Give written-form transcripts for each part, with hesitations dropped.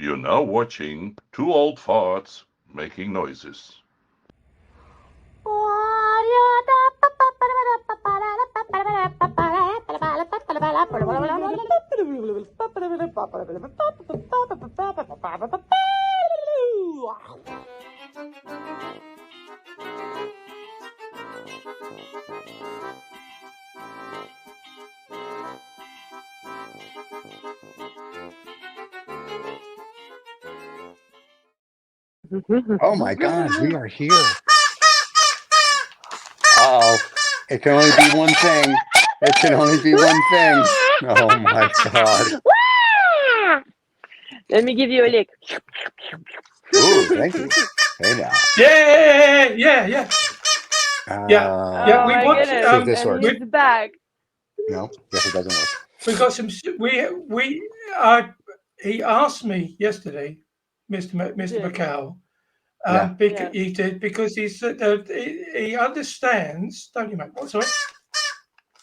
You're now watching two old farts making noises. Oh my God, we are here. Oh, it can only be one thing. It can only be one thing. Oh my God. Let me give you a lick. Ooh, thank you. Hey now. Yeah. Oh We my want. goodness. See if this And works. he's back. No, guess it doesn't work. We got some. He asked me yesterday, Mr. did. McCall. Yeah. He did because he said he understands. Don't you, mate? Oh, sorry.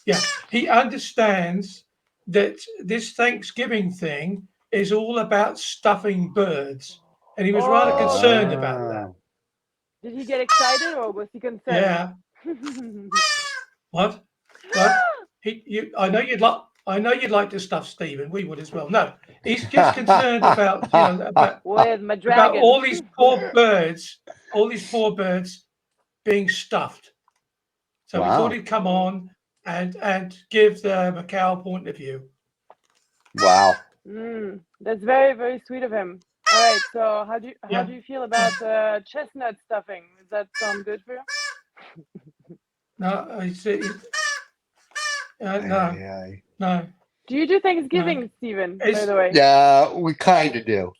Yeah, he understands that this Thanksgiving thing is all about stuffing birds, and he was rather concerned about that. Ah. Did he get excited or was he concerned? Yeah. What? I know you'd like to stuff Stephen. We would as well. No, he's just concerned about With my about dragon. all these poor birds being stuffed. So he Wow. thought he'd come on and give the Macau point of view. Wow. That's very, very sweet of him. All right, so how do you feel about chestnut stuffing? Does that sound good for you? No, no. Do you do Thanksgiving, Stephen? By the way, Yeah, we kind of do.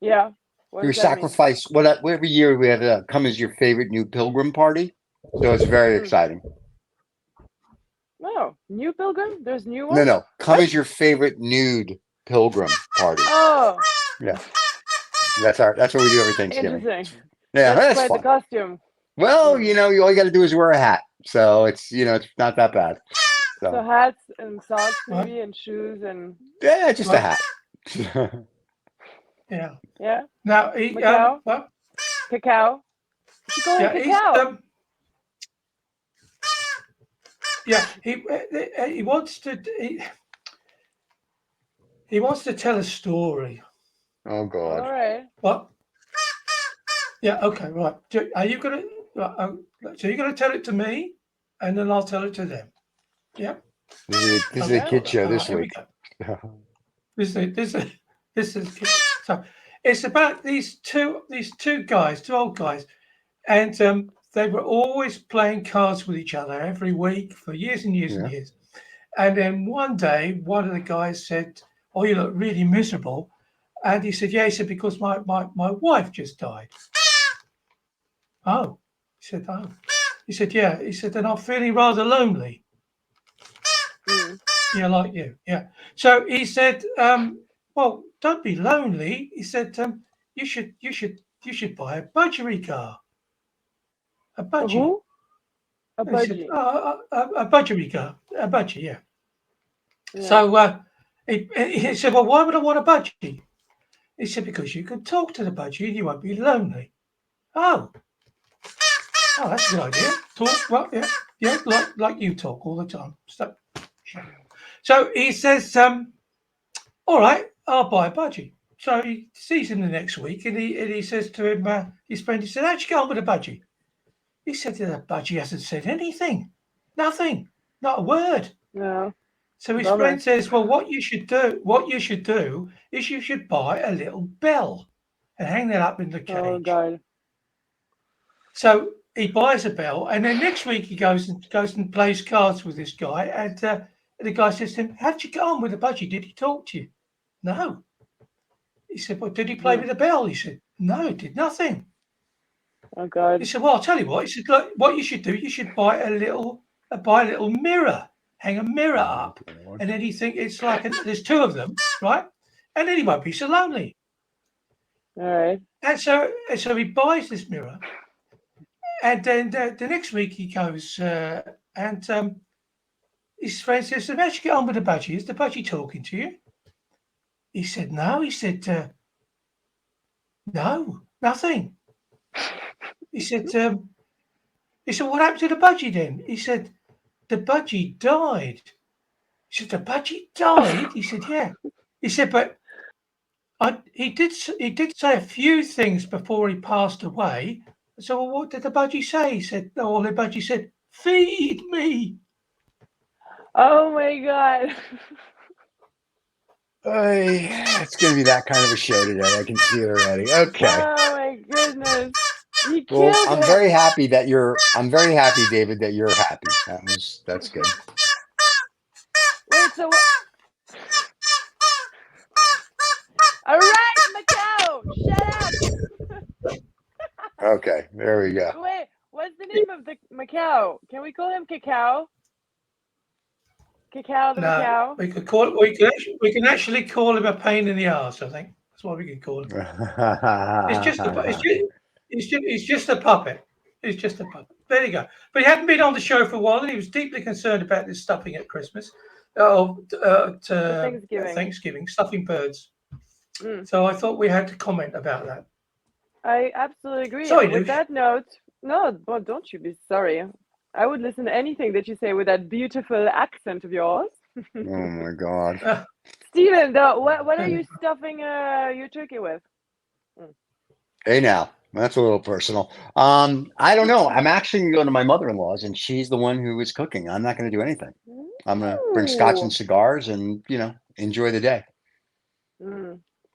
yeah. What We does that mean? sacrifice every year we have come as your favorite new Pilgrim party. So it's very exciting. Oh, new Pilgrim? There's new ones? No. Come as your favorite nude Pilgrim party. Oh, Yeah. That's what we do every Thanksgiving. interesting. Yeah, That's that's quite fun. the costume. Well, all you got to do is wear a hat. So it's not that bad. So hats and socks maybe and shoes and yeah, just a hat. Yeah. Yeah. Now what? Cacao. You call him cacao. He wants to tell a story. Oh God. All right. What? Yeah. Okay. Right. Are you gonna? So you're gonna tell it to me, and then I'll tell it to them. Yeah. This is a kid show this week. This is so. It's about these two guys, two old guys, and they were always playing cards with each other every week for years and years and years. And then one day, one of the guys said, "Oh, you look really miserable," and he said, "Yeah." He said, "Because my wife just died." Oh, he said, "Oh," he said, "Yeah." He said, "And I'm feeling rather lonely." Yeah, like you. Yeah. So he said, "Well, don't be lonely." He said, "You should buy a budgerigar." A budgie. Who? A budgie. He said, a budgerigar. A budgie, yeah. So he said, "Well, why would I want a budgie?" He said, "Because you can talk to the budgie and you won't be lonely." Oh, that's a good idea. Talk, well, yeah, like you talk all the time. So he says, "All right, I'll buy a budgie." So he sees him the next week, and he says to him, his friend, he said, "How'd you get on with the budgie?" He said, "The budgie hasn't said anything, nothing, not a word." No. So his friend says, "Well, what you should do is you should buy a little bell and hang that up in the cage." Oh God. So he buys a bell, and then next week he goes and plays cards with this guy, and the guy says to him, "How'd you get on with the budgie? Did he talk to you?" "No." He said, "Well, did he play with the bell?" He said, "No, it did nothing." Oh God. He said, "Well, I'll tell you what." He said, "Look, what you should do, you should buy a little mirror, hang a mirror up, and then you think it's like there's two of them, right? And then he won't be so lonely." All right. And so he buys this mirror, and then the next week he goes and his friend says, "How'd you get on with the budgie? Is the budgie talking to you?" He said, "No." He said, No, nothing. He said, what happened to the budgie then? He said, the budgie died. He said, the budgie died? He said, yeah. He said, but he did say a few things before he passed away. So well, what did the budgie say? He said, oh, the budgie said, feed me. Oh my god. It's going to be that kind of a show today. I can see it already. Okay. Oh my goodness. He Well, killed I'm him. very happy, David, that you're happy. That's good. Wait, so what? All right, Macau, shut up. Okay, there we go. Wait, what's the name of the Macau? Can we call him Cacao? Cacao the No, Macau? we can actually call him a pain in the arse. I think that's what we can call him. It's just a puppet. It's just a puppet. There you go. But he hadn't been on the show for a while, and he was deeply concerned about this stuffing at Christmas. Thanksgiving, stuffing birds. So I thought we had to comment about that. I absolutely agree. Sorry, with Noosh. that note, no, well, don't you be sorry. I would listen to anything that you say with that beautiful accent of yours. Oh my God. Steven, though, what are you stuffing your turkey with? Hey now, that's a little personal. I don't know. I'm actually going to go to my mother-in-law's, and she's the one who is cooking. I'm not going to do anything. I'm going to bring scotch and cigars and, enjoy the day.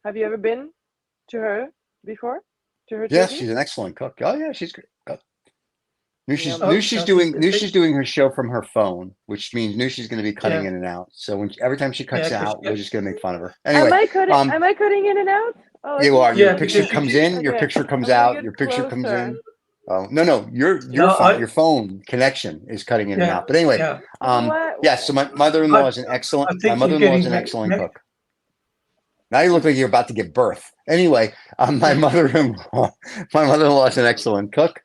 Have you ever been to her before? To her Yes, turkey? she's an excellent cook. Oh yeah, she's great. She's Yeah. she's doing her show from her phone, which means she's going to be cutting Yeah. in and out. So every time she cuts Yeah, 'cause- out, we're just going to make fun of her. Anyway, Am I cutting in and out? Oh, you are. Yeah, Your picture because you comes did- in, your Okay, picture comes I'm gonna out, get your picture comes closer. in. Oh no, your No, phone, your phone connection is cutting in and Yeah, out. But anyway, yeah. So my mother-in-law is an excellent. I My think mother-in-law is an excellent cook. Now you look like you're about to give birth. Anyway, my mother-in-law is an excellent cook.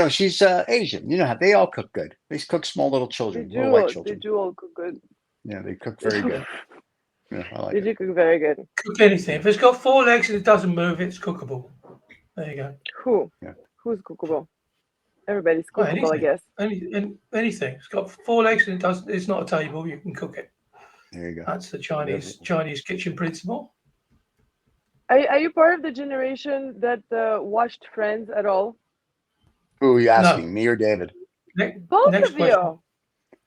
She's Asian. You know how they all cook good. They cook small little children, little white children. They do all cook good. Yeah, they cook very good. Yeah, I like They it. do cook very good. Cook anything. If it's got 4 legs and it doesn't move, it's cookable. There you go. Who? Yeah. Who's cookable? Everybody's Well, cookable, I guess. Anything. It's got 4 legs and it's not a table. You can cook it. There you go. That's the Chinese kitchen principle. Are you part of the generation that watched Friends at all? Who are you asking, me or David? Both Next of question. you.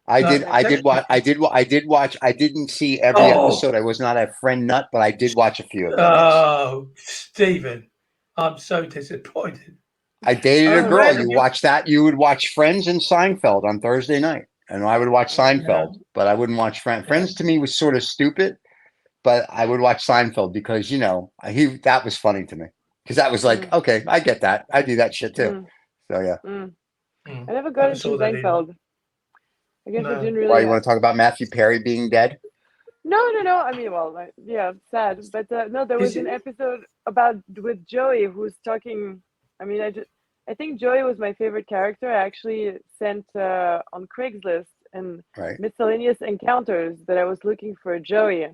I No, did watch. I did watch. I didn't see every episode. I was not a friend nut, but I did watch a few of them. Oh, Stephen, I'm so disappointed. I dated a Oh, girl. man. You watch that. You would watch Friends and Seinfeld on Thursday night, and I would watch Seinfeld, but I wouldn't watch Friends. Yeah. Friends to me was sort of stupid, but I would watch Seinfeld because that was funny to me because that was like, okay, I get that. I do that shit too. So yeah. I never got into Seinfeld. I guess I didn't really. Why you want to talk about Matthew Perry being dead? No. I mean, well, yeah, sad, but no, there was an episode with Joey who's talking. I mean, I think Joey was my favorite character. I actually sent on Craigslist and miscellaneous encounters that I was looking for Joey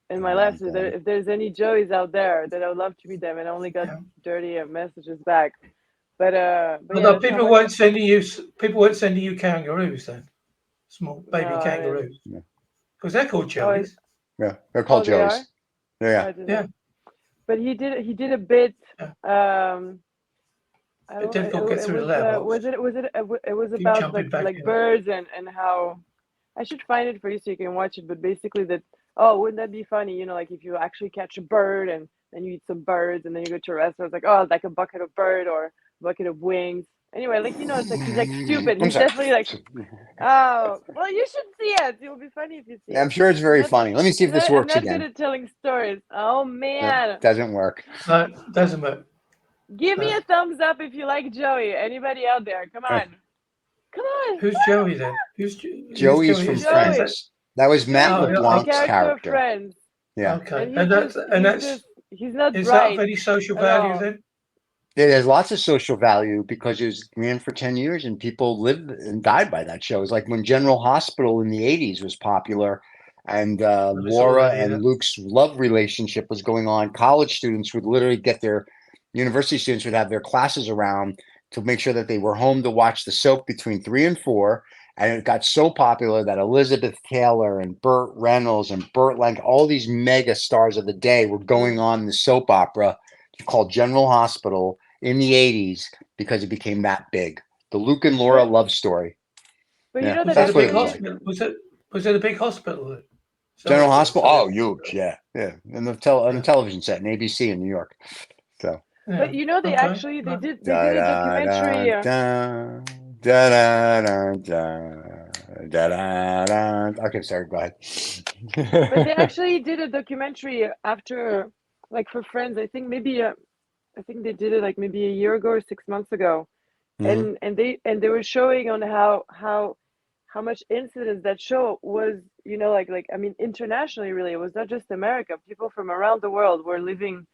in my life. So if there's any Joeys out there, that I would love to meet them, and I only got dirty messages back. But people weren't sending you kangaroos then, small baby kangaroos, because they're called Joeys. Yeah, they're called Joeys. Yeah. But he did a bit. It's difficult to get through the levels. It was about like birds and how. I should find it for you so you can watch it. But basically wouldn't that be funny? Like if you actually catch a bird and then you eat some birds and then you go to a restaurant, it's like, like a bucket of bird or bucket of wings. Anyway, it's like he's like stupid. He's definitely like, oh, well, you should see it. It will be funny if you see it. I'm sure it's very funny. Let me see if this works again. I'm not good at telling stories. Oh man, it doesn't work. No, it doesn't work. Give me a thumbs up if you like Joey. Anybody out there? Come on. Who's Joey then? Joey's from Friends. That was Matt LeBlanc's character. Friends. Yeah. Okay, he's not is bright that of any social value then? It has lots of social value because it was ran for 10 years and people lived and died by that show. It's like when General Hospital in the 80s was popular and Laura and Luke's love relationship was going on. College students would literally get their university students would have their classes around to make sure that they were home to watch the soap between 3 and 4. And it got so popular that Elizabeth Taylor and Burt Reynolds and Burt Lancaster, all these mega stars of the day were going on the soap opera called General Hospital in the 80s because it became that big. The Luke and Laura love story. But Yeah, you know Was that it a that's what big it was actually, like. hospital? Was it a big hospital? General Hospital? Oh, huge. Yeah. Yeah. And on the television set in ABC in New York. So. but you know they okay. actually they did Da, a da, documentary. da, da, da, da, da, da, da. Okay, sorry, go ahead. But they actually did a documentary after, like for Friends. I think maybe I think they did it like maybe a year ago or 6 months ago, Mhm. and they were showing on how much incidence that show was. You know, like I mean, internationally, really, it was not just America. People from around the world were living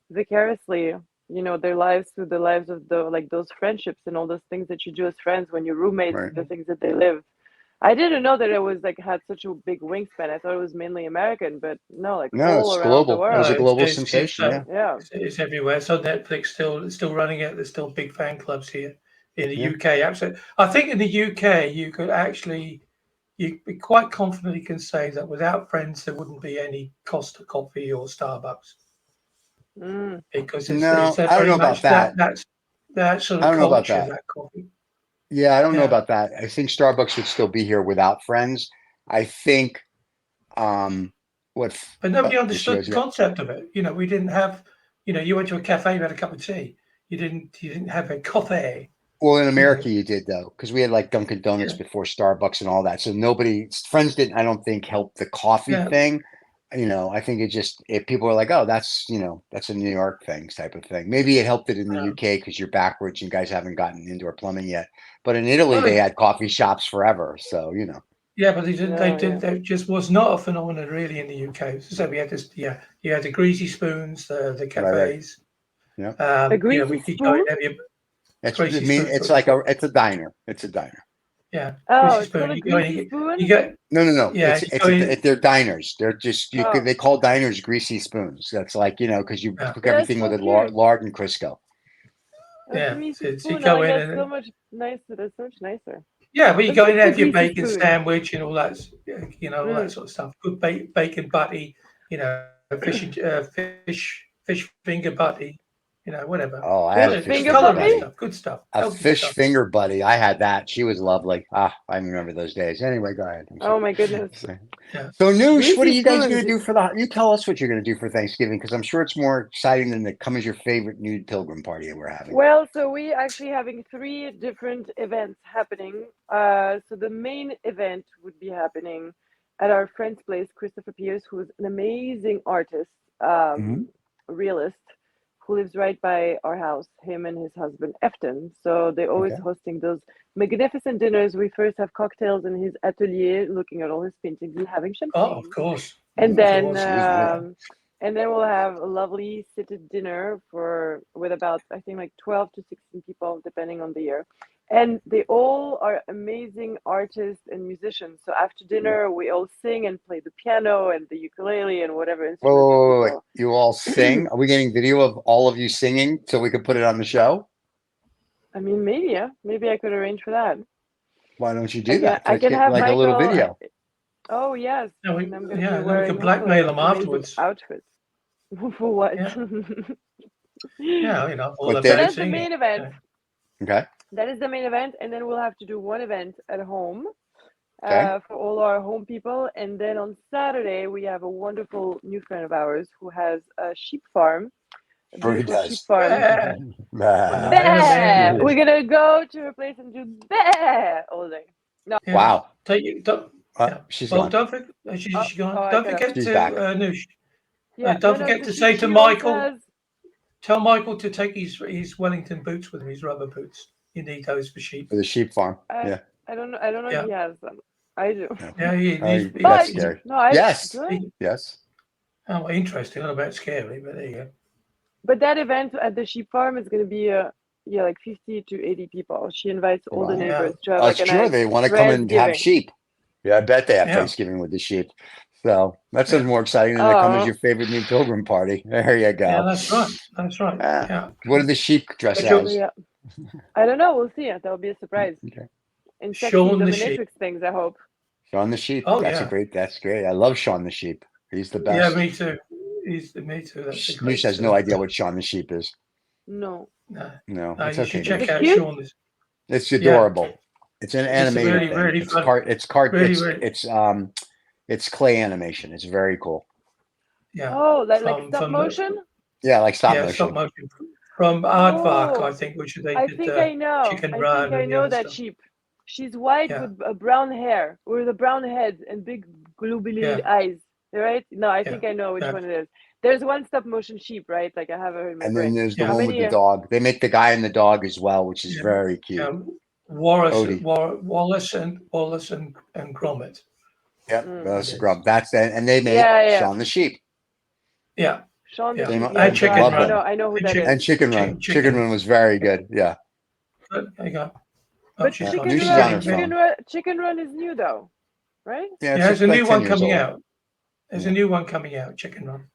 vicariously, you know, their lives through the lives of the like those friendships and all those things that you do as friends when you're roommates, Right. the things that they live. I didn't know that it was like had such a big wingspan. I thought it was mainly American, but no, like No, all it's around the global. It was a world. global sensation. Yeah. Yeah. It's everywhere. So Netflix still running it. There's still big fan clubs here in the Yeah. UK. Absolutely. I think in the UK you could actually you quite confidently can say that without Friends there wouldn't be any Costa Coffee or Starbucks Mm. because it's No, a I don't very know about much that. that's that sort I of don't know about culture, that. that coffee. Yeah, I don't know Yeah. about that. I think Starbucks would still be here without Friends. I think what But nobody there she understood goes. the Yeah. concept of it. We didn't have, you went to a cafe, you had a cup of tea. You didn't have a coffee. Well, in You know. America, you did though, because we had like Dunkin' Donuts Yeah. before Starbucks and all that. So nobody, Friends didn't, I don't think, help the coffee Yeah. thing. I think if people are like, oh, that's that's a New York thing type of thing. Maybe it helped it in the Yeah. UK because you're backwards and you guys haven't gotten indoor plumbing yet. But in Italy, Well, they had coffee shops forever. So yeah, but they didn't. They No, did. yeah. They just was not a phenomenon really in the UK. So we had this. Yeah, you had the greasy spoons, the right, cafes. yeah. A greasy We could go and spoon? have your It's I greasy mean, spoons. it's What it's like called. it's a diner. It's a diner. Yeah, Oh, greasy it's called spoon. a You go in. greasy You spoon? get. No. Yeah, you go in. They're diners. They're just Oh, they call diners greasy spoons. That's like because you Yeah, cook but that's everything with so a cute. lard and Crisco. A yeah. greasy So you spoon. Oh go my in God, and so much nicer. That's so much nicer. yeah, but you Let's go in fix and a have your greasy bacon spoon. sandwich and all that. All that Mm. sort of stuff. Good bacon butty. Fish finger butty. Whatever. Oh, I All had a Fish that fish good finger finger culinary puppy? buddy. stuff. Good stuff. A Healthy fish stuff. finger buddy. I had that. She was lovely. I remember those days. Anyway, go ahead. I'm Oh sorry. my goodness. Yeah. So, Noosh, what are Greasy you guys going spoons. to do for you tell us what you're going to do for Thanksgiving because I'm sure it's more exciting than the come as your favorite nude pilgrim party that we're having. Well, so we actually having three different events happening. So the main event would be happening at our friend's place, Christopher Pierce, who is an amazing artist, Mhm. realist, who lives right by our house, him and his husband, Efton. So they're always Okay. hosting those magnificent dinners. We first have cocktails in his atelier, looking at all his paintings and having Oh, of champagne. course. And Of then course. we'll have a lovely seated dinner with about I think like 12 to 16 people depending on the year. And they all are amazing artists and musicians. So after dinner we all sing and play the piano and the ukulele and whatever instrument that Wait. people. You all sing? Are we getting video of all of you singing so we could put it on the show? I mean maybe, yeah. Maybe I could arrange for that. Why don't you do that? I Let's can get have like a little Michael. video. Oh yes. No, And I'm gonna be then we wearing can also blackmail an them amazing afterwards. outfit. For what? Yeah. Yeah, all But So about then, that's the singing. main event. okay. That is the main event, and then we'll have to do one event at home Okay. for all our home people. And then on Saturday, we have a wonderful new friend of ours who has a sheep farm, a Sure he beautiful sheep does. farm. Bah. Bah! We're gonna go to her place and do bah all day. No. Yeah. Wow. Don't. Yeah. She's Well, gone. don't forget. Oh, She's gone. oh, I Don't cut off. forget She's to back. Noosh. Yeah, Don't no. forget So to say to she also Michael. has. Tell Michael to take his Wellington boots with him. His rubber boots. You need those for sheep. For the sheep farm. I, Yeah. I don't know. I don't know if Yeah. he has them. I do. Yeah. Yeah. I got But scared. no, I Yes. do. I? Yes. Oh, interesting. Not about scary, but there you go. But that event at the sheep farm is going to be like 50 to 80 people. She invites all the Wow. neighbors to have Oh, like a sure. nice They want to come and have Friendsgiving. sheep. Yeah, I bet they have Yeah. Thanksgiving with the sheep. So that sounds more exciting than to come as Oh. your favorite new Pilgrim party. There you go. Yeah, that's right. That's right. Ah, Yeah. what did the sheep dress But you're- as? Yeah. I don't know. We'll see. That'll be a surprise. Okay. And sexy Shaun the Sheep. dominatrix things, I hope. Shaun the Sheep. Oh, That's yeah. That's great. I love Shaun the Sheep. He's the Yeah, best. me too. Me too. That's a Noosh great. has no idea what Shaun the Sheep is. No. No, No, no, it's you okay. should check Is it out cute? Shaun. It's Yeah. adorable. It's an It's animated really, thing. really It's fun. it's clay animation. It's very cool. Yeah. Oh, like stop From motion? Yeah, like stop yeah, motion. stop motion from Aardvark, Oh, I think, which they I did think I know. Chicken I Run think I and the know other that stuff. sheep. She's white Yeah. with a brown hair, with a brown head and big globular eyes. Right? No, I think I know which one it is. There's one stop motion sheep, right? Like I have her in my And brain. then there's the How one with many? the dog. They make the guy and the dog as well, which is very cute. Wallace and Gromit. Yep, Mm. Wallace and Gromit. That's and they make Yeah. Shaun the Sheep. Yeah. Shaun the Yeah. Sheep. I Yeah, Chicken God, Run. I know who that is. And Chicken Run. Chicken Run was very good. Yeah. Good. There you go. Oh, But she's Chicken gone. Noosh is Run, on her phone. Chicken Run is new though, right? Yeah, Yeah, there's a like new 10 one years coming old. out. There's a new one coming out, Chicken Run.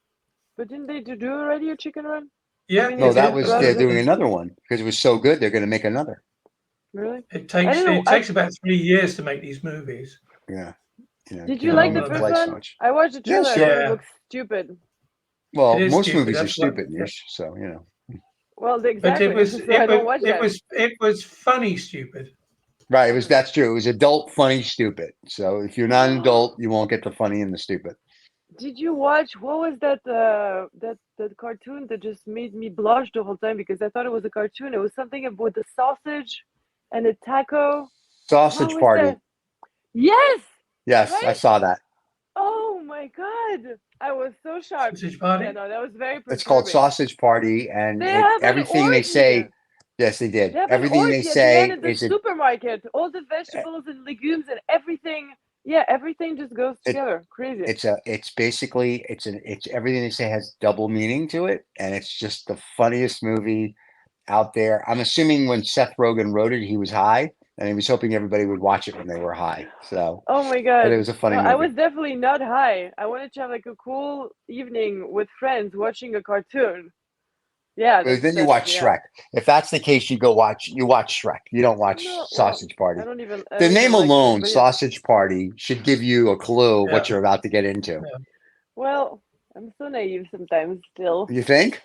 But didn't they do already a Chicken Run? Yeah. I mean, No, they they're doing another one because it was so good. They're going to make another. Really? It takes about 3 years to make these movies. Yeah. Did you like the first one? I watched the trailer. Yeah, It looks stupid. Well, It is most stupid, movies are that's what- stupid, Noosh, so you know. Well, But exactly. it was So I don't watch that. it was funny stupid. Right, that's true. It was adult, funny, stupid. So if you're not an adult, you won't get the funny and the stupid. Did you watch what was that that cartoon that just made me blush the whole time because I thought it was a cartoon. It was something about the sausage and the taco. Sausage What was Party. that? Yes. Yes, Right? I saw that. Oh my god. I was so shocked. Sausage Party? Yeah, no, that was very perturbing. It's called Sausage Party, and They have everything an they orgy. say. Yes, they did. They have Everything an they orgy say at the end of the is supermarket. All the vegetables and legumes and everything. Yeah, everything just goes together. Crazy. it's everything they say has double meaning to it, and it's just the funniest movie out there. I'm assuming when Seth Rogen wrote it, he was high, and he was hoping everybody would watch it when they were high. So, oh my god, but it was a funny movie. I was definitely not high. I wanted to have like a cool evening with friends watching a cartoon. Yeah, But then you watch Shrek. If that's the case, you watch Shrek. You don't watch Sausage Party. I don't even. The name alone, Shrek, Sausage Party, should give you a clue what you're about to get into. Yeah. Well, I'm so naive sometimes still. You think?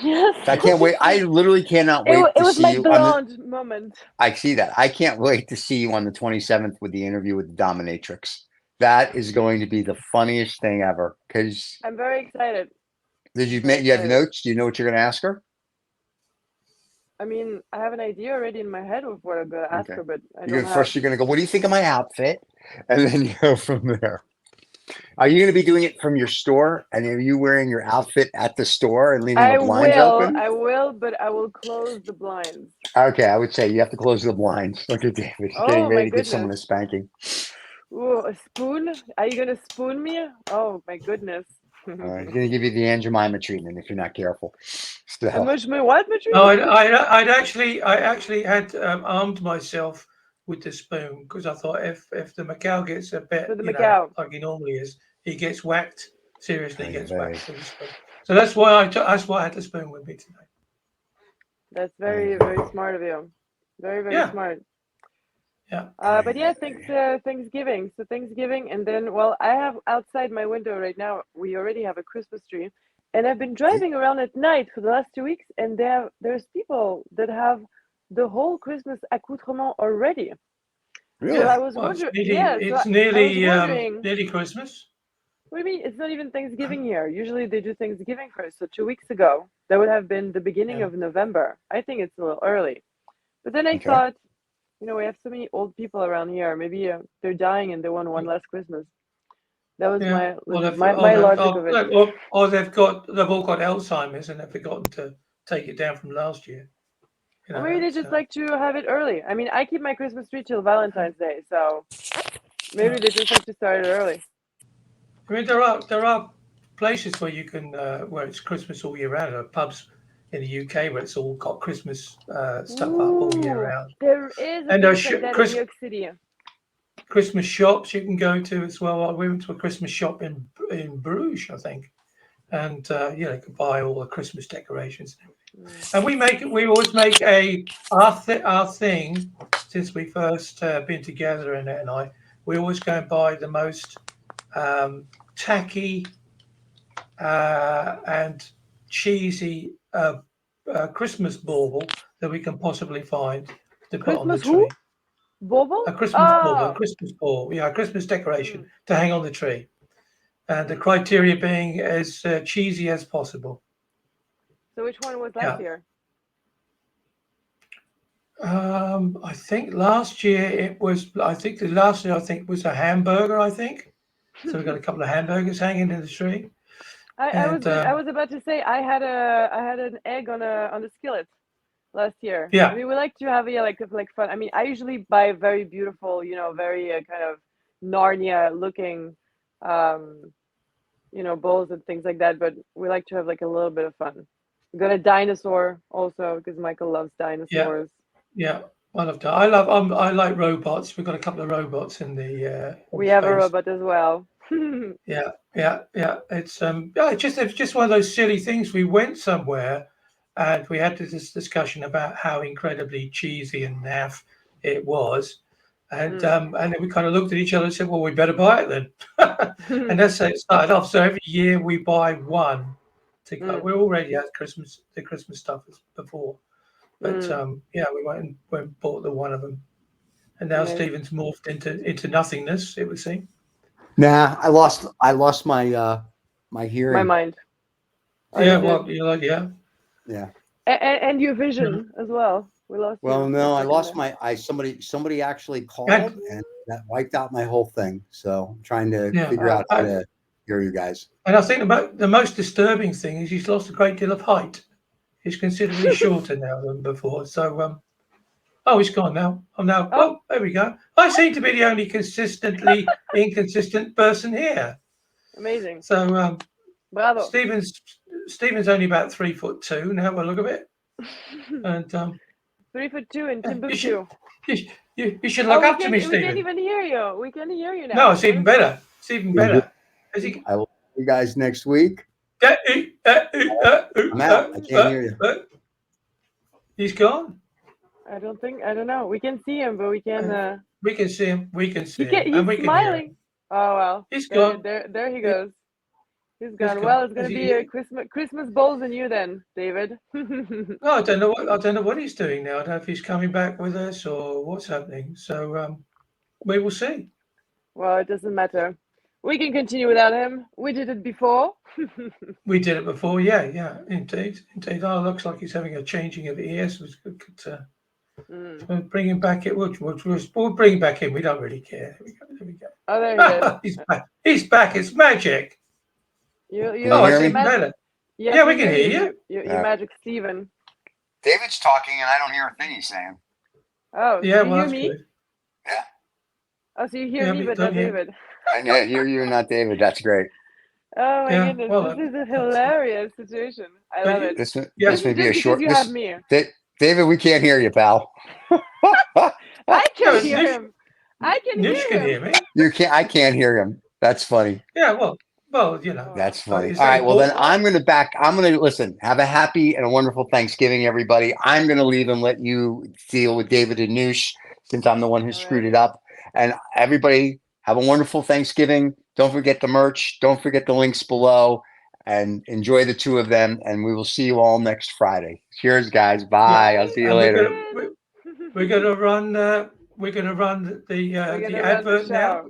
Yes. I can't wait. I literally cannot wait it to was see my you. blonde moment. I see that. I can't wait to see you on the 27th with the interview with the dominatrix. That is going to be the funniest thing ever. Because I'm very excited. did you have notes? Do you know what you're going to ask her? I mean, I have an idea already in my head of what I'm going to ask her, but I don't First, you're going to go, what do you think of my outfit? And then you go from there. Are you going to be doing it from your store? And are you wearing your outfit at the store and leaving the blinds open? I will, but I will close the blinds. Okay, I would say you have to close the blinds. Look at David. He's getting ready to give someone a spanking. Ooh, a spoon? Are you going to spoon me? Oh, my goodness. He's going to give you the Aunt Jemima treatment if you're not careful. So. What treatment? No, I actually had armed myself with the spoon because I thought if the Macau gets a bit like he normally is, he gets whacked. Seriously, gets whacked with the spoon. So that's why I had the spoon with me today. That's very, very smart of you. Very, very smart. Yeah. But yeah, Thanksgiving. So Thanksgiving, and then I have outside my window right now. We already have a Christmas tree, and I've been driving around at night for the last 2 weeks, and there's people that have the whole Christmas accoutrement already. Really? So I was wondering. It's nearly Christmas. What do you mean? It's not even Thanksgiving here. Usually they do Thanksgiving first. So 2 weeks ago, that would have been the beginning of November. I think it's a little early. But then I thought, we have so many old people around here. Maybe they're dying and they want one last Christmas. That was my logic of it. Or they've all got Alzheimer's and they've forgotten to take it down from last year. Or maybe they just like to have it early. I mean, I keep my Christmas tree till Valentine's Day, so maybe they just like to start it early. I mean, there are places where you can where it's Christmas all year round. There are pubs in the UK where it's all got Christmas stuff up all year round. There is a place like that in New York City. Christmas shops you can go to as well. We went to a Christmas shop in Bruges, I think, and you know, you can buy all the Christmas decorations. And we always make our thing since we first been together, Annette and I. We always go and buy the most tacky and cheesy Christmas bauble that we can possibly find to put on the Christmas tree. who? Bauble? A Christmas bauble, a Christmas ball, yeah, a Christmas decoration to hang on the tree. And the criteria being as cheesy as possible. So which one was last year? I think last year it was. I think the last year was a hamburger. I think so. We got a couple of hamburgers hanging in the tree. I was about to say I had an egg on a skillet last year. Yeah. I mean, we like to have like fun. I mean, I usually buy very beautiful, you know, very kind of Narnia looking, you know, bowls and things like that. But we like to have like a little bit of fun. We got a dinosaur also because Michael loves dinosaurs. Yeah, I love that. I like robots. We've got a couple of robots in the. We have a robot as well. Yeah. It's just one of those silly things. We went somewhere, and we had this discussion about how incredibly cheesy and naff it was, and then we kind of looked at each other and said, "Well, we better buy it then." And that's how it started off. So every year we buy one. To go. We already had the Christmas stuff before, but we went and bought the one of them, and now Stephen's morphed into nothingness. It would seem. Nah, I lost my my hearing. My mind. Yeah, well, you're like, yeah. And your vision as well. We lost. Well, no, I lost my. Somebody actually called and that wiped out my whole thing. So I'm trying to figure out how to hear you guys. And I think about the most disturbing thing is he's lost a great deal of height. He's considerably shorter now than before. So, he's gone now. Oh, there we go. I seem to be the only consistently inconsistent person here. Amazing. So, bravo. Stephen's only about 3'2" now. By the look of it, and 3'2" in Timbuktu. You should look up to me, Stephen. We can't even hear you. We can hear you now. No, it's even better. It's even better. I will see you guys next week. I'm out. I can't hear you. He's gone. I don't know. We can see him, but we can. We can see him. He's smiling. Oh well. He's gone. There he goes. He's gone. Well, it's gonna be a Christmas bowls and you then, David. No, I don't know what he's doing now. I don't know if he's coming back with us or what's happening. So we will see. Well, it doesn't matter. We can continue without him. We did it before. We did it before, yeah, indeed. Oh, looks like he's having a changing of ears. We'll bring him back in. We'll bring him back in. We don't really care. There we go. Oh, there he is. He's back. He's back. It's magic. It's even better. Yeah, we can hear you. Your magic, Stephen. David's talking, and I don't hear a thing he's saying. Oh, yeah, you hear me? Good. Yeah. Oh, so you hear me, but not David. I hear you, not David. That's great. Oh my goodness, this is a hilarious situation. I love it. This may be a short. You have me. David, we can't hear you, pal. I can hear him. I can hear him. Nish can hear me. You can't. I can't hear him. That's funny. Yeah, well, you know. That's funny. All right. Well, then I'm going to listen. Have a happy and a wonderful Thanksgiving, everybody. I'm going to leave and let you deal with David and Noosh since I'm the one who screwed it up. And everybody, have a wonderful Thanksgiving. Don't forget the merch. Don't forget the links below. And enjoy the two of them. And we will see you all next Friday. Cheers, guys. Bye. Yeah. I'll see you later. We're going to run. We're going to run the advert now.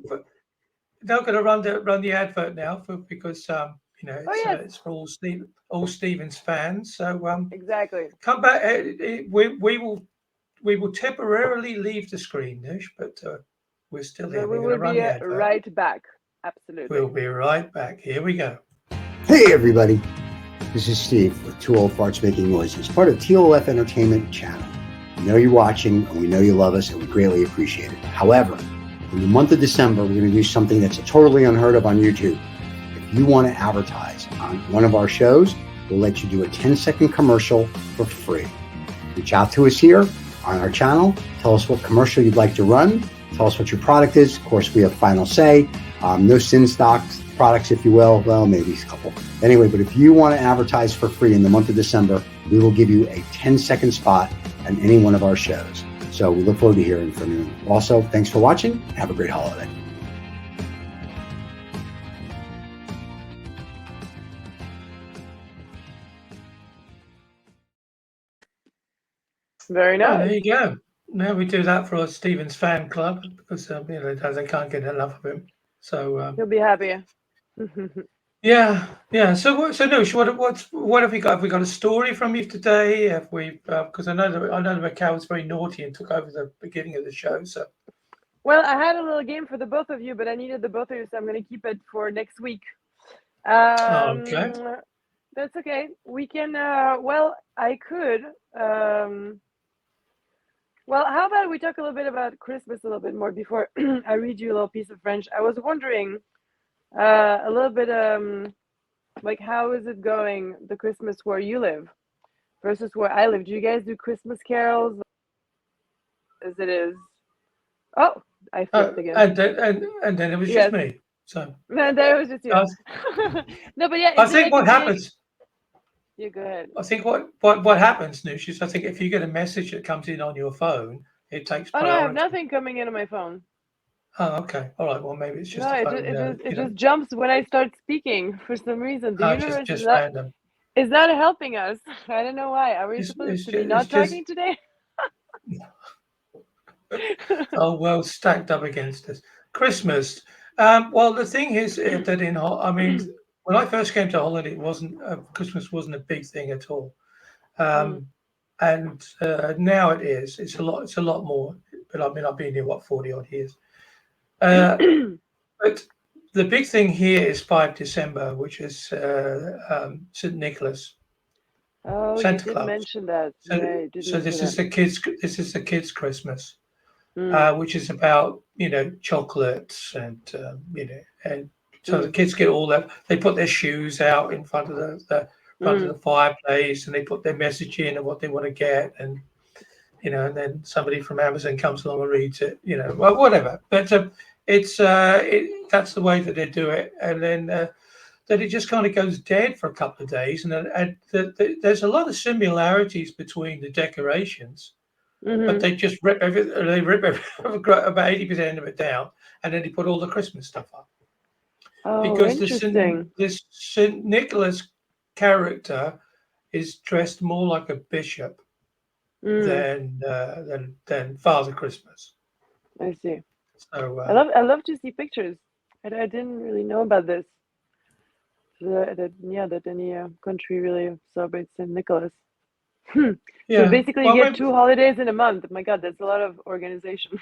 They're going to run the advert now because it's for all Stephen's fans. So exactly. Come back. We will temporarily leave the screen, Nish, but we're still here. We will be right back. Absolutely. We'll be right back. Here we go. Hey, everybody. This is Steve with Two Old Farts Making Noises, part of TOF Entertainment channel. We know you're watching, and we know you love us, and we greatly appreciate it. However, in the month of December, we're going to do something that's totally unheard of on YouTube. If you want to advertise on one of our shows, we'll let you do a 10-second commercial for free. Reach out to us here on our channel. Tell us what commercial you'd like to run. Tell us what your product is. Of course, we have final say. No sin stocks products, if you will. Well, maybe a couple. Anyway, but if you want to advertise for free in the month of December, we will give you a 10-second spot on any one of our shows. So we look forward to hearing from you. Also, thanks for watching. Have a great holiday. Very Oh, nice. there you go. Now we do that for Stephen's fan club because they can't get enough of him. So He'll be happy. yeah. So Noosh, what have we got? Have we got a story from you today? Have we? Because I know that Raquel was very naughty and took over the beginning of the show. So Well, I had a little game for the both of you, but I needed the both of you, so I'm going to keep it for next week. okay. That's okay. We can. Well, I could. Well, how about we talk a little bit about Christmas a little bit more before I read you a little piece of French. I was wondering a little bit like how is it going, the Christmas where you live versus where I live? Do you guys do Christmas carols as it is? Oh, I flipped again. And then it was Yes. just me. So No, that was just you. No, but yeah, I is it think like what happens. Yeah, go ahead. I think what happens, Noosh, is I think if you get a message that comes in on your phone, it takes Oh no, priority. I have nothing coming in on my phone. Oh, okay. All right. Well, maybe it's just No, a phone. it just jumps when I start speaking for some reason. The universe just random. is not helping us. I don't know why. Are we supposed to be not talking today? Oh, well, stacked up against us. Christmas. Well, the thing is that when I first came to Holland, it wasn't Christmas wasn't a big thing at all, and now it is. It's a lot more. But I mean, I've been here 40 odd years. But the big thing here is 5 December, which is St. Nicholas. Oh, Santa you did Claus. mention that. So, Yeah, you did so mention this that. is the kids. This is the kids' Christmas. Mm. Which is about chocolates and and so the Mm. kids get all that. They put their shoes out in front of the front of the fireplace, and they put their message in and what they want to get, and and then somebody from Amazon comes along and reads it, well, whatever. But that's the way that they do it, and then that it just kind of goes dead for a couple of days, and there's a lot of similarities between the decorations. But they just rip about 80% of it down, and then they put all the Christmas stuff up. Oh, Because interesting. this St. Nicholas character is dressed more like a bishop than Father Christmas. I see. So I love to see pictures. I didn't really know about this. That any country really celebrates St. Nicholas. So basically, you get 2 holidays in a month. My God, that's a lot of organization.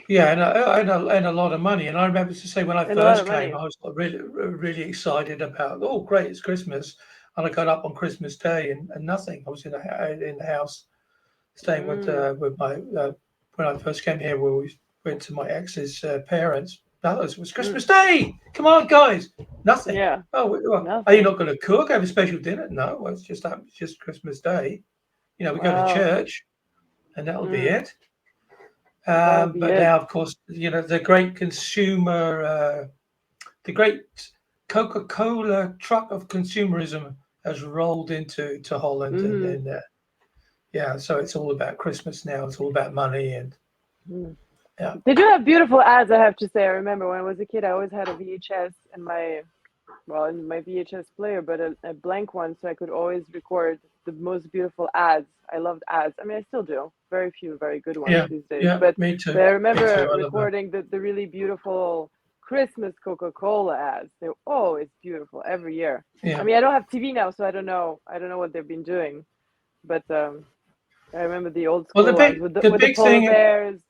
Yeah, and a lot of money. And I remember to say when I first came, I was really excited about. Oh, great, it's Christmas! And I got up on Christmas Day and nothing. I was in the house, staying with my when I first came here, where we went to my ex's parents. No, it was Christmas Day. Come on, guys. Nothing. Yeah. Oh, nothing. Are you not going to cook? Have a special dinner? No, well, it's just Christmas Day. We go to church, and that'll be it. But now, of course, the great consumer, the great Coca-Cola truck of consumerism has rolled into Holland, and so it's all about Christmas now. It's all about money, and They do have beautiful ads, I have to say. I remember when I was a kid, I always had a VHS in my VHS player, but a blank one, so I could always record the most beautiful ads. I loved ads. I mean, I still do. Very few very good ones these days. Yeah, me too. But I remember recording the really beautiful Christmas Coca-Cola ads. They're always beautiful every year. Yeah. I mean, I don't have TV now, so I don't know what they've been doing. But I remember the old school ones with the polar bears.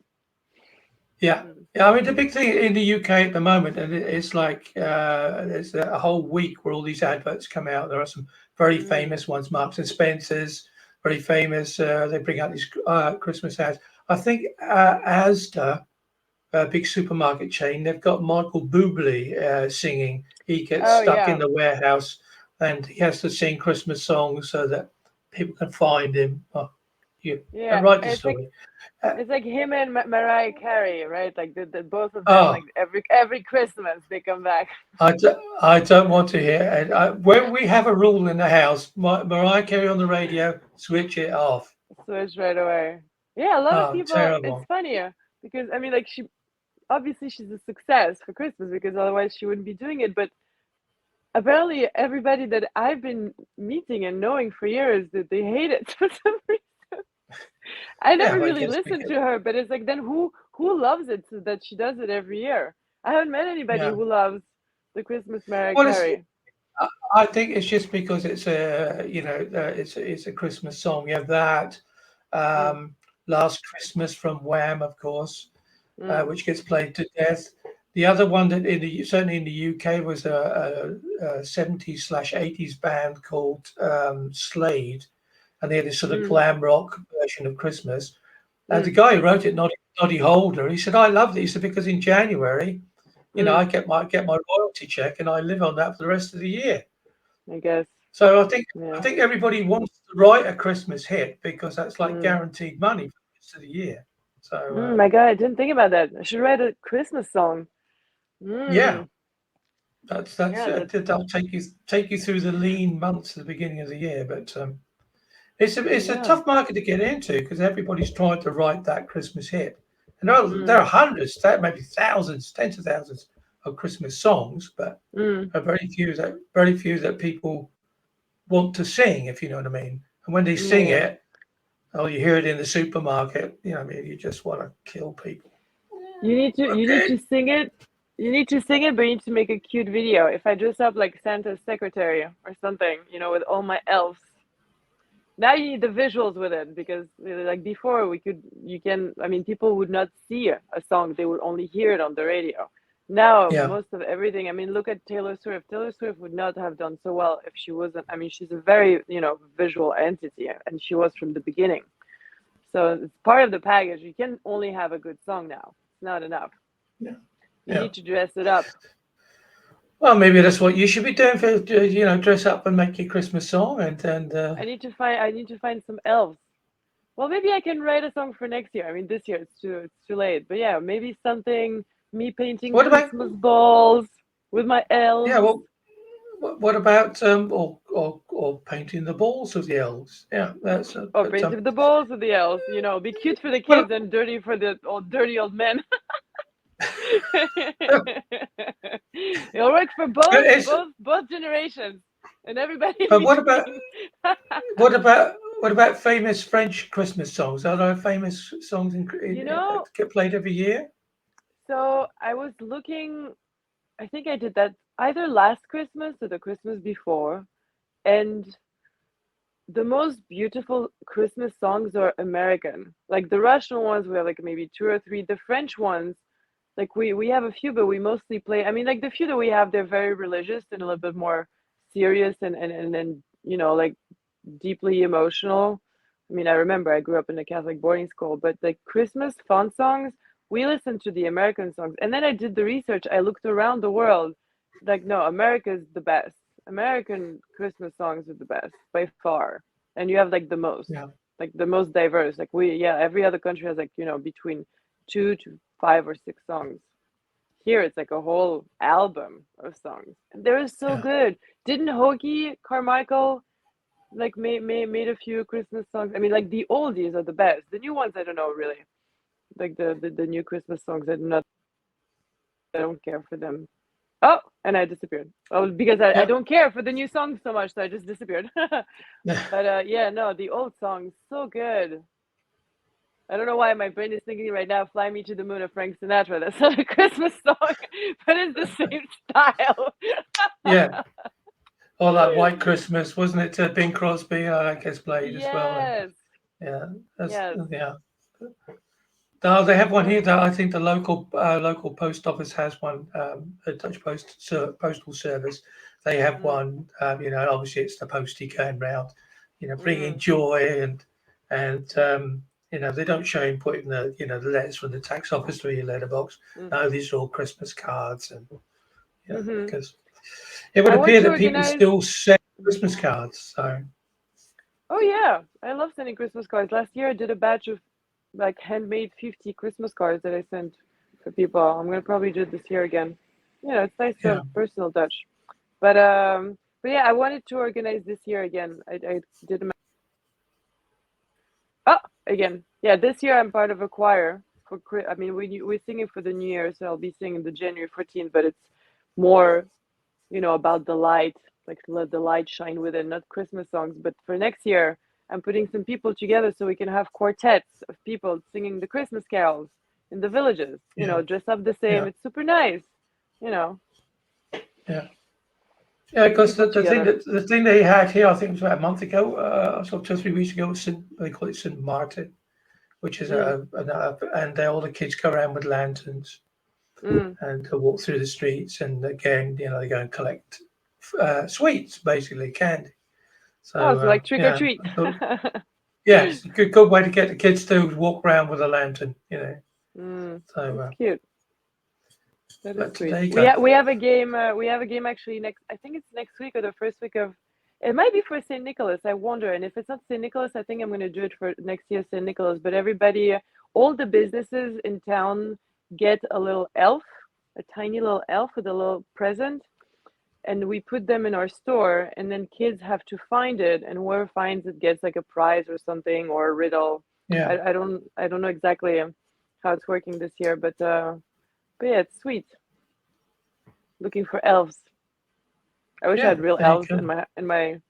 Yeah. I mean, the big thing in the UK at the moment, and it's like there's a whole week where all these adverts come out. There are some very famous ones, Marks and Spencer's, very famous. They bring out these Christmas ads. I think Asda, a big supermarket chain, they've got Michael Bublé singing. He gets stuck in the warehouse, and he has to sing Christmas songs so that people can find him. Yeah, write the it's like story. Uh, it's like him and Mariah Carey, right? Like the both of them, oh, like every Christmas they come back. I don't want to hear it. When we have a rule in the house, Mariah Carey on the radio, switch it off. Switch right away. Yeah, a lot of Oh, people. It's terrible. funnier because I mean, like she obviously she's a success for Christmas because otherwise she wouldn't be doing it. But apparently, everybody that I've been meeting and knowing for years that they hate it for some reason. I Yeah, never I really guess listened because to her, but it's like then who loves it so that she does it every year? I haven't met anybody yeah. who loves the Christmas Mariah Well, it's Carey. I I think it's just because it's a it's a Christmas song. You have that Mm, um, Last Christmas from Wham, of course, mm, which gets played to death. The other one that certainly in the UK was a 70s slash 80s band called Slade, and they had this sort of mm, glam rock version of Christmas. And the mm, guy who wrote it, Noddy Holder, he said, "I loved it." He said because in January, I mm, get my royalty check, and I live on that for the rest of the year. I guess. So I Yeah. think everybody wants to write a Christmas hit because that's like Mm. guaranteed money for the rest of the year. So My God, I didn't think about that. I should write a Christmas song. yeah, Mm. that's Yeah, that's that'll take you through the lean months at the beginning of the year. But it's a yeah. tough market to get into because everybody's trying to write that Christmas hit, and there are Mm. hundreds, maybe thousands, tens of thousands of Christmas songs, but Mm. very few that people want to sing, if you know what I mean. And when they sing Yeah. it, oh, you hear it in the supermarket. I mean, you just want to kill people. You need Okay. to sing it. You need to sing it, but you need to make a cute video. If I dress up like Santa's secretary or something, with all my elves. Now you need the visuals with it because like before I mean people would not see a song, they would only hear it on the radio. Now Yeah. most of everything, I mean look at Taylor Swift. Taylor Swift would not have done so well if she wasn't, I mean she's a very, visual entity and she was from the beginning. So it's part of the package. You can only have a good song now. It's not enough. Yeah. You Yeah. need to dress it up. Well, maybe that's what you should be doing for dress up and make your Christmas song and I need to find some elves. Well, maybe I can write a song for next year. I mean, this year it's too late. But yeah, maybe something me painting what about Christmas balls with my yeah elves. well what about or painting the balls of the elves? Yeah, that's Or but painting the balls with the elves. Be cute for the well, kids and dirty for the dirty old men. It'll work for both it's both both generations and everybody in but between. what about what about famous French Christmas songs? Are there famous songs you that know, get played every year? so I was looking. I think I did that either last Christmas or the Christmas before, and the most beautiful Christmas songs are American. Like the Russian ones, we have like maybe two or three. The French ones, like we have a few, but we mostly play. I mean, like the few that we have, they're very religious and a little bit more serious and like deeply emotional. I mean, I remember I grew up in a Catholic boarding school, but like Christmas fun songs, we listened to the American songs. And then I did the research. I looked around the world. Like, no, America's the best. American Christmas songs are the best by far. And you have Yeah, like the most diverse. Like yeah, every other country has like, between 2 to 5 or 6 songs. Here it's like a whole album of songs. And they're so yeah, good. Didn't Hoagie Carmichael like made a few Christmas songs? I mean, like the oldies are the best. The new ones, I don't know really. Like the new Christmas songs, I don't care for them. Oh, and I disappeared. Oh, because I yeah. don't care for the new songs so much, so I just disappeared. Yeah. But yeah, no, the old songs so good. I don't know why my brain is thinking right now, "Fly Me to the Moon" of Frank Sinatra. That's not a Christmas song, but it's the same style. Yeah. Or that White Christmas, wasn't it? Bing Crosby, I guess, played as well. And Yes, yeah, that's yes. yeah. No, they have one Yeah. here. That I think the local post office has one. The Dutch postal service. They have Mm, one. Obviously it's the postie going round. Bringing mm, joy and they don't show him putting the letters from the tax office through your letterbox. mm, No, these are all Christmas cards and hmm because it would I want appear to that people organize. still send Christmas cards. So Oh yeah, I love sending Christmas cards. Last year I did a batch of like handmade 50 Christmas cards that I sent for people. I'm gonna probably do it this year again. You know, it's nice to Yeah, have personal touch. But yeah, I wanted to organize this year again. I did. Oh, again, yeah. This year I'm part of a choir for. I mean, we're singing for the New Year, so I'll be singing the January 14th. But it's more, about the light, like let the light shine within, not Christmas songs. But for next year, I'm putting some people together so we can have quartets of people singing the Christmas carols in the villages. yeah, Dress up the same. yeah, It's super nice. You know, yeah. Yeah, bring because people together. the thing they had here, I think it was about a month ago, so 2 or 3 weeks ago, was they call it St. Martin, which is Mm, and all the kids go around with lanterns mm. and walk through the streets, and again, they go and collect sweets, basically candy. Oh, So so like trick or yeah, treat. I thought, yes, good way to get the kids to walk around with a lantern. So, That's cute. That is but sweet. there you We go. we have a game. We have a game actually next. I think it's next week or the first week of. It might be for Saint Nicholas. I wonder. And if it's not Saint Nicholas, I think I'm going to do it for next year Saint Nicholas. But everybody, all the businesses in town get a little elf, a tiny little elf with a little present, and we put them in our store. And then kids have to find it, and whoever finds it gets like a prize or something or a riddle. Yeah, I don't know exactly how it's working this year, but yeah, it's sweet. Looking for elves. I wish I yeah, had real there you elves go. in my.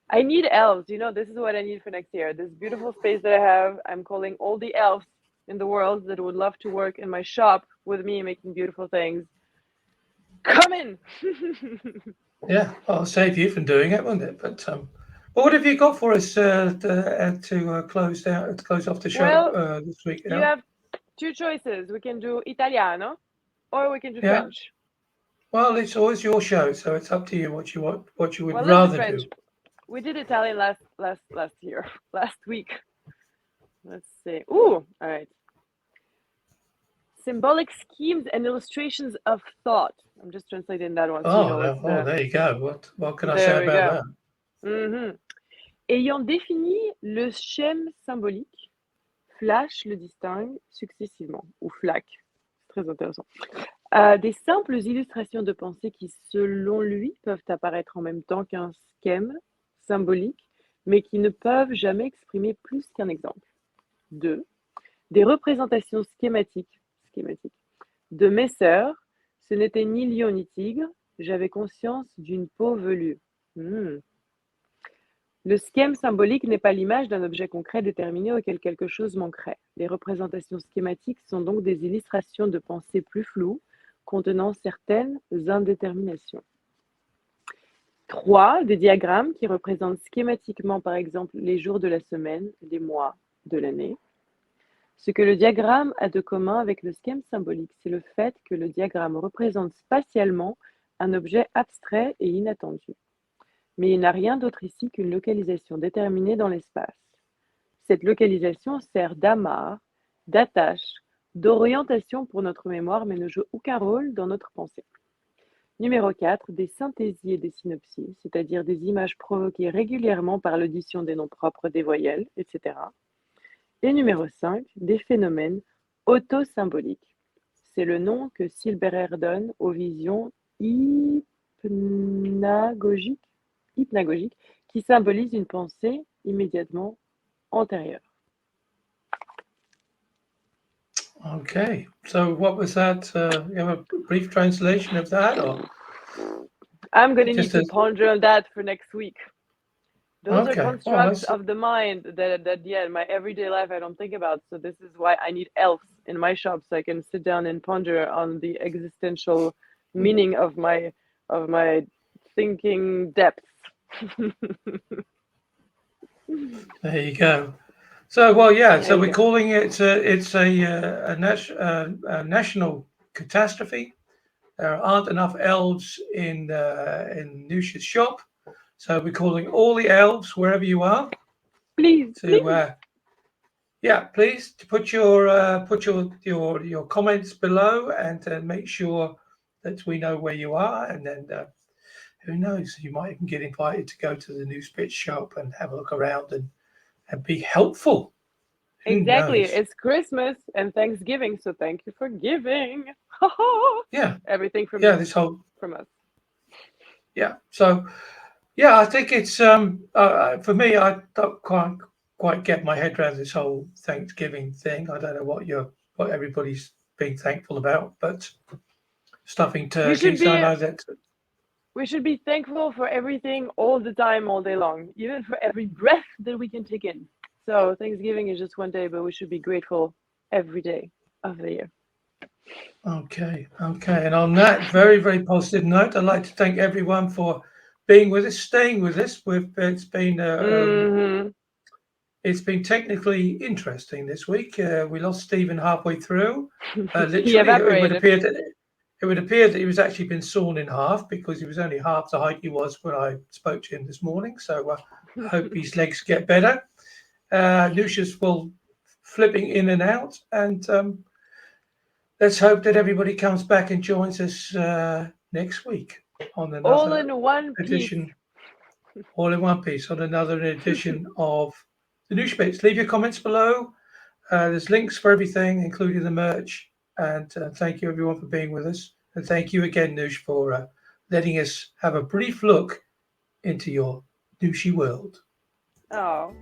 I need elves. This is what I need for next year. This beautiful space that I have. I'm calling all the elves in the world that would love to work in my shop with me making beautiful things. Come in. Yeah, I'll save you from doing it, won't it? But what have you got for us to close down to close off the show Well, this week? you have two choices. We can do Italiano or we can do Yeah. French. Well, it's always your show, so it's up to you what you would Well, let's do rather French. do. We did Italian last year, last week. Let's see. Ooh, all right. Symbolic schemes and illustrations of thought. I'm just translating that one so you Oh know no! what's Oh, the. there you go. What can I say There we about go. that? Mhm. Ayant défini le schème symbolique, Flash le distingue successivement, ou Flack, c'est très intéressant. Des simples illustrations de pensée qui, selon lui, peuvent apparaître en même temps qu'un schème symbolique, mais qui ne peuvent jamais exprimer plus qu'un exemple. 2. Des représentations schématiques de mes sœurs, ce n'était ni lion ni tigre, j'avais conscience d'une peau velue. Hmm. Le schème symbolique n'est pas l'image d'un objet concret déterminé auquel quelque chose manquerait. Les représentations schématiques sont donc des illustrations de pensée plus floues, contenant certaines indéterminations. 3. Des diagrammes qui représentent schématiquement, par exemple, les jours de la semaine, les mois de l'année. Ce que le diagramme a de commun avec le schème symbolique, c'est le fait que le diagramme représente spatialement un objet abstrait et inattendu. Mais il n'a rien d'autre ici qu'une localisation déterminée dans l'espace. Cette localisation sert d'amarre, d'attache, d'orientation pour notre mémoire, mais ne joue aucun rôle dans notre pensée. Numéro 4, des synthésies et des synopsies, c'est-à-dire des images provoquées régulièrement par l'audition des noms propres des voyelles, etc. Et numéro 5, des phénomènes autosymboliques. C'est le nom que Silberer donne aux visions hypnagogiques qui symbolisent une pensée immédiatement antérieure. Okay. So what was that? You have a brief translation of that, or I'm going to need just to as ponder on that for next week. Those are okay? Well, constructs of the mind that yeah, in my everyday life I don't think about. So this is why I need elves in my shop so I can sit down and ponder on the existential meaning of my thinking depth. there you go. So well, yeah. So There you we're go. calling it a national catastrophe. There aren't enough elves in Noosh's shop, so we're calling all the elves wherever you are Please, to please. yeah, please to put your comments below and make sure that we know where you are, and then who knows? You might even get invited to go to the Noosh Bits shop and have a look around and be helpful. Who Exactly. knows? It's Christmas and Thanksgiving, so thank you for giving. Yeah, Everything from yeah. you, This whole from us. yeah. So yeah, I think it's for me. I don't quite get my head around this whole Thanksgiving thing. I don't know what everybody's being thankful about, but stuffing We should turkeys. I be know that. we should be thankful for everything all the time, all day long, even for every breath that we can take in. So Thanksgiving is just one day, but we should be grateful every day of the year. Okay, okay. And on that very, very positive note, I'd like to thank everyone for being with us, staying with us. Hmm. It's been technically interesting this week. We lost Stephen halfway through. He Literally, evaporated. it would appear that he was actually been sawn in half because he was only half the height he was when I spoke to him this morning. So I hope his legs get better. Lucius will flipping in and out, and let's hope that everybody comes back and joins us next week on All another in one piece. edition, all in one piece, on another edition of the Noosh Bits. Leave your comments below. There's links for everything, including the merch. And thank you, everyone, for being with us. And thank you again, Noosh, for letting us have a brief look into your Nooshy world. Oh.